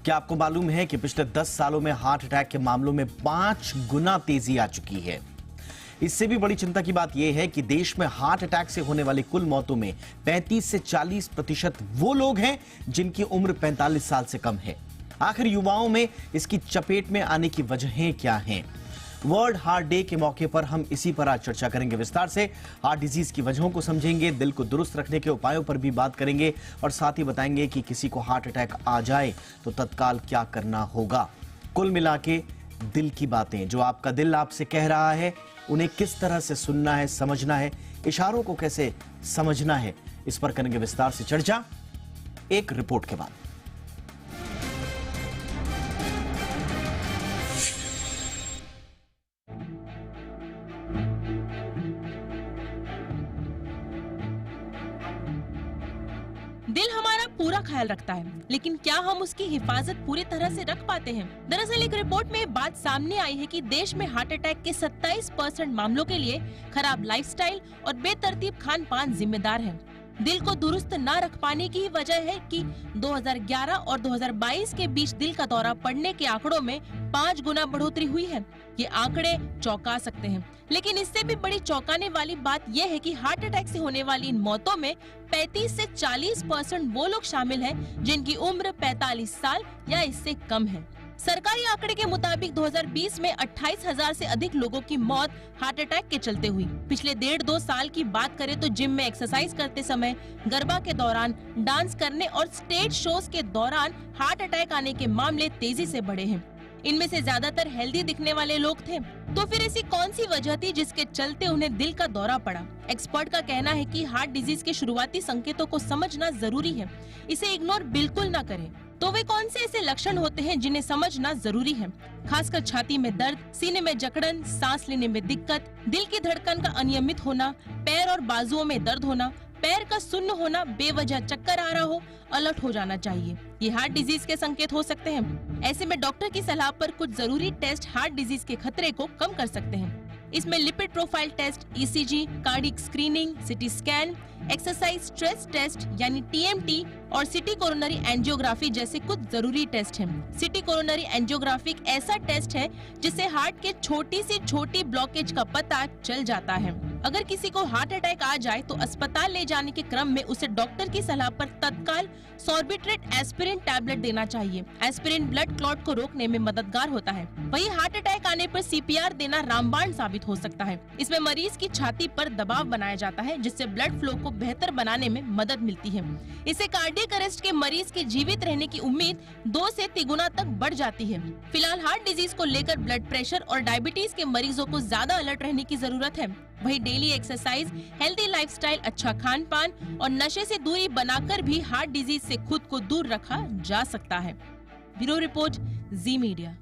क्या आपको मालूम है कि पिछले 10 सालों में हार्ट अटैक के मामलों में 5 गुना तेजी आ चुकी है। इससे भी बड़ी चिंता की बात यह है कि देश में हार्ट अटैक से होने वाली कुल मौतों में 35 से 40% वो लोग हैं जिनकी उम्र 45 साल से कम है। आखिर युवाओं में इसकी चपेट में आने की वजहें क्या हैं? वर्ल्ड हार्ट डे के मौके पर हम इसी पर आज चर्चा करेंगे विस्तार से। हार्ट डिजीज की वजहों को समझेंगे, दिल को दुरुस्त रखने के उपायों पर भी बात करेंगे और साथ ही बताएंगे कि किसी को हार्ट अटैक आ जाए तो तत्काल क्या करना होगा। कुल मिला के दिल की बातें, जो आपका दिल आपसे कह रहा है, उन्हें किस तरह से सुनना है, समझना है, इशारों को कैसे समझना है, इस पर करेंगे विस्तार से चर्चा एक रिपोर्ट के बाद। दिल हमारा पूरा ख्याल रखता है, लेकिन क्या हम उसकी हिफाजत पूरी तरह से रख पाते हैं? दरअसल एक रिपोर्ट में बात सामने आई है कि देश में हार्ट अटैक के 27% मामलों के लिए खराब लाइफस्टाइल और बेतरतीब खान पान जिम्मेदार है। दिल को दुरुस्त न रख पाने की वजह है कि 2011 और 2022 के बीच दिल का दौरा पड़ने के आंकड़ों में 5 गुना बढ़ोतरी हुई है। ये आंकड़े चौंका सकते हैं, लेकिन इससे भी बड़ी चौंकाने वाली बात यह है कि हार्ट अटैक से होने वाली इन मौतों में 35 से 40% वो लोग शामिल हैं जिनकी उम्र 45 साल या इससे कम है। सरकारी आंकड़े के मुताबिक 2020 में 28,000 से अधिक लोगों की मौत हार्ट अटैक के चलते हुई। पिछले 1.5-2 साल की बात करें तो जिम में एक्सरसाइज करते समय, गरबा के दौरान, डांस करने और स्टेज शोज के दौरान हार्ट अटैक आने के मामले तेजी से बढ़े हैं। इनमें से ज्यादातर हेल्दी दिखने वाले लोग थे। तो फिर ऐसी कौन सी वजह थी जिसके चलते उन्हें दिल का दौरा पड़ा? एक्सपर्ट का कहना है कि हार्ट डिजीज के शुरुआती संकेतों को समझना जरूरी है, इसे इग्नोर बिल्कुल ना करें। तो वे कौन से ऐसे लक्षण होते हैं जिन्हें समझना जरूरी है? खासकर छाती में दर्द, सीने में जकड़न, सांस लेने में दिक्कत, दिल की धड़कन का अनियमित होना, पैर और बाजुओं में दर्द होना, पैर का सुन्न होना, बेवजह चक्कर आ रहा हो, अलर्ट हो जाना चाहिए। ये हार्ट डिजीज के संकेत हो सकते हैं। ऐसे में डॉक्टर की सलाह पर कुछ जरूरी टेस्ट हार्ट डिजीज के खतरे को कम कर सकते हैं। इसमें lipid profile test, ECG, cardiac screening, CT scan, exercise stress test यानी टीएमटी और सिटी कोरोनरी एंजियोग्राफी जैसे कुछ जरूरी टेस्ट हैं। सिटी कोरोनरी एंजियोग्राफी एक ऐसा टेस्ट है जिससे हार्ट के छोटी से छोटी ब्लॉकेज का पता चल जाता है। अगर किसी को हार्ट अटैक आ जाए तो अस्पताल ले जाने के क्रम में उसे डॉक्टर की सलाह पर तत्काल सॉर्बिट्रेट एस्पिरिन टैबलेट देना चाहिए। एस्पिरिन ब्लड क्लॉट को रोकने में मददगार होता है। वहीं हार्ट अटैक आने पर सीपीआर देना रामबाण साबित हो सकता है। इसमें मरीज की छाती पर दबाव बनाया जाता है जिससे ब्लड फ्लो को बेहतर बनाने में मदद मिलती है। इससे कार्डियक अरेस्ट के मरीज के जीवित रहने की उम्मीद 2 से 3 गुना तक बढ़ जाती है। फिलहाल हार्ट डिजीज को लेकर ब्लड प्रेशर और डायबिटीज के मरीजों को ज्यादा अलर्ट रहने की जरूरत है। वहीं डेली एक्सरसाइज, हेल्दी लाइफस्टाइल, अच्छा खान पान और नशे से दूरी बनाकर भी हार्ट डिजीज से खुद को दूर रखा जा सकता है। ब्यूरो रिपोर्ट, जी मीडिया।